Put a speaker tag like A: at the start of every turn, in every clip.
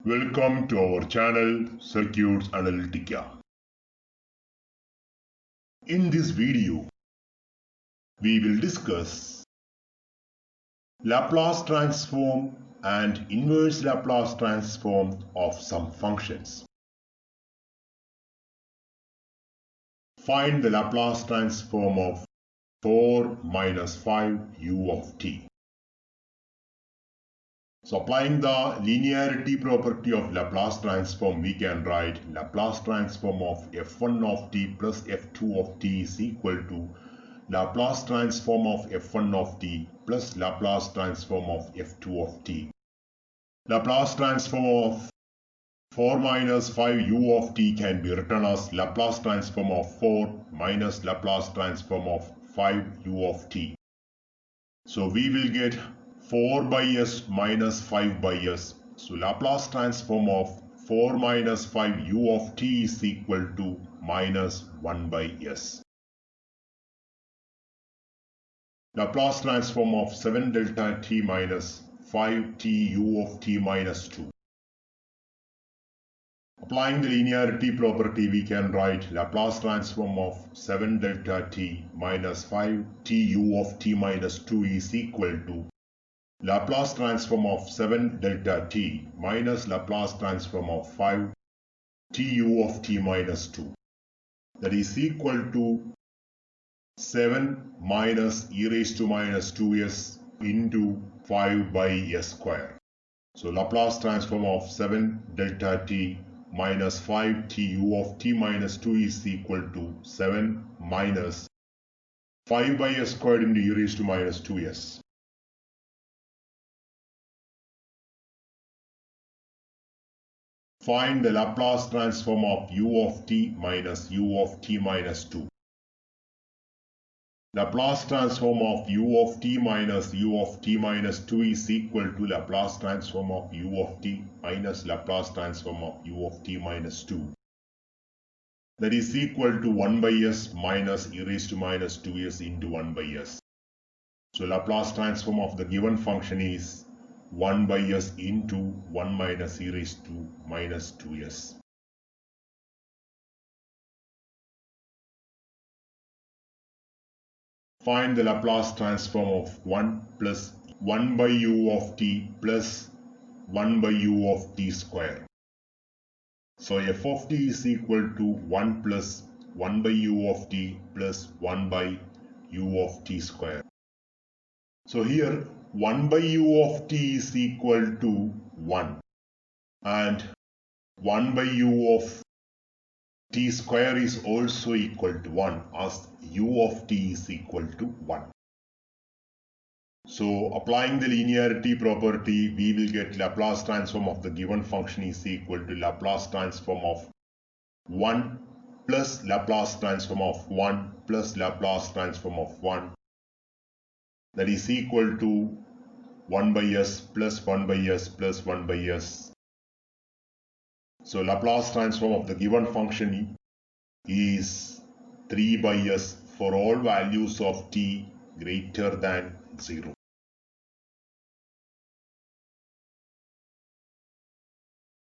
A: Welcome to our channel Circuits Analytica. In this video, we will discuss Laplace transform and inverse Laplace transform of some functions. Find the Laplace transform of 4 minus 5 u of t. So applying the linearity property of Laplace transform, we can write Laplace transform of f1 of t plus f2 of t is equal to Laplace transform of f1 of t plus Laplace transform of f2 of t. Laplace transform of 4 minus 5 u of t can be written as Laplace transform of 4 minus Laplace transform of 5 u of t. So we will get 4 by s minus 5 by s. So Laplace transform of 4 minus 5 u of t is equal to minus 1 by s. Laplace transform of 7 delta t minus 5 t u of t minus 2. Applying the linearity property, we can write Laplace transform of 7 delta t minus 5 t u of t minus 2 is equal to Laplace transform of 7 delta t minus Laplace transform of 5 t u of t minus 2. That is equal to 7 minus e raised to minus 2s into 5 by s square. So Laplace transform of 7 delta t minus 5 t u of t minus 2 is equal to 7 minus 5 by s squared into e raised to minus 2s. Find the Laplace transform of u of t minus u of t minus 2. Laplace transform of u of t minus u of t minus 2 is equal to Laplace transform of u of t minus Laplace transform of u of t minus 2. That is equal to 1 by s minus e raised to minus 2s into 1 by s. So Laplace transform of the given function is 1 by s into 1 minus e raised to minus 2s. Find the Laplace transform of 1 plus 1 by u of t plus 1 by u of t square. So f of t is equal to 1 plus 1 by u of t plus 1 by u of t square. So here 1 by u of t is equal to 1 and 1 by u of t square is also equal to 1 as u of t is equal to 1. So applying the linearity property, we will get Laplace transform of the given function is equal to Laplace transform of 1 plus Laplace transform of 1 plus Laplace transform of 1. That is equal to 1 by s plus 1 by s plus 1 by s. So Laplace transform of the given function is 3 by s for all values of t greater than 0.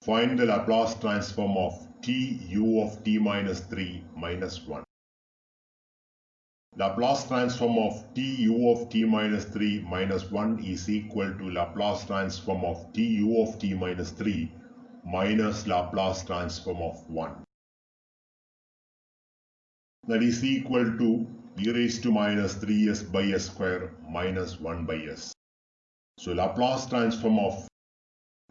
A: Find the Laplace transform of t u of t minus 3 minus 1. Laplace transform of t u of t minus 3 minus 1 is equal to Laplace transform of t u of t minus 3 minus Laplace transform of 1. That is equal to e raised to minus 3s by s square minus 1 by s. So Laplace transform of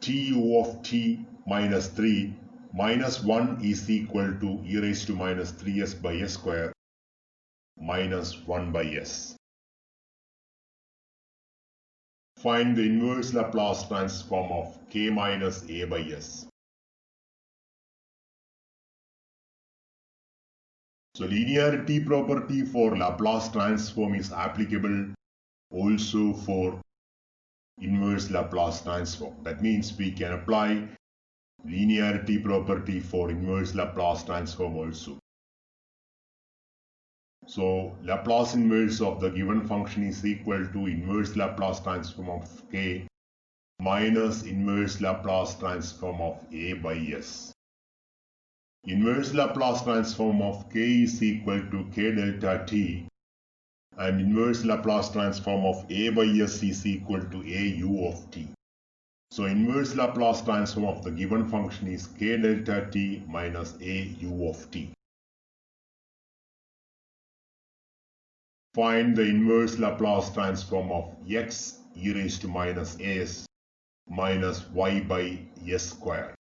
A: t u of t minus 3 minus 1 is equal to e raised to minus 3s by s square minus 1 by s. Find the inverse Laplace transform of k minus a by s. So linearity property for Laplace transform is applicable also for inverse Laplace transform. That means we can apply linearity property for inverse Laplace transform also. So Laplace inverse of the given function is equal to inverse Laplace transform of k minus inverse Laplace transform of A by S. Inverse Laplace transform of K is equal to K delta T, and inverse Laplace transform of A by S is equal to A u of t. So inverse Laplace transform of the given function is K delta T minus A u of t. Find the inverse Laplace transform of x e raised to minus as minus y by s square.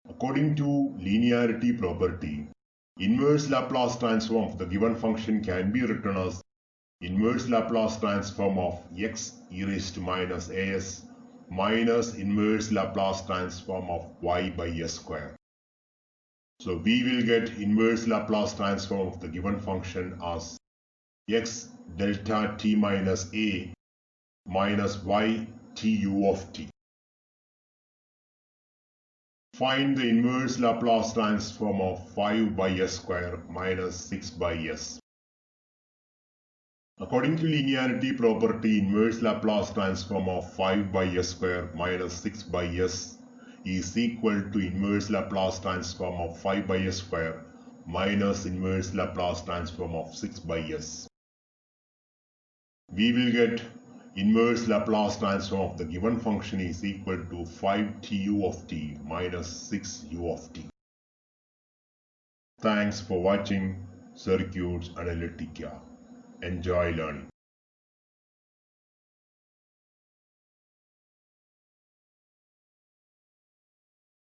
A: According to linearity property, inverse Laplace transform of the given function can be written as inverse Laplace transform of x e raised to minus as minus inverse Laplace transform of y by s square. So we will get inverse Laplace transform of the given function as x delta t minus a minus y t u of t. Find the inverse Laplace transform of 5 by s square minus 6 by s. According to linearity property, inverse Laplace transform of 5 by s square minus 6 by s is equal to inverse Laplace transform of 5 by s square minus inverse Laplace transform of 6 by s. We will get inverse Laplace transform of the given function is equal to 5tu of t minus 6u of t. Thanks for watching Circuits Analytica. Enjoy learning.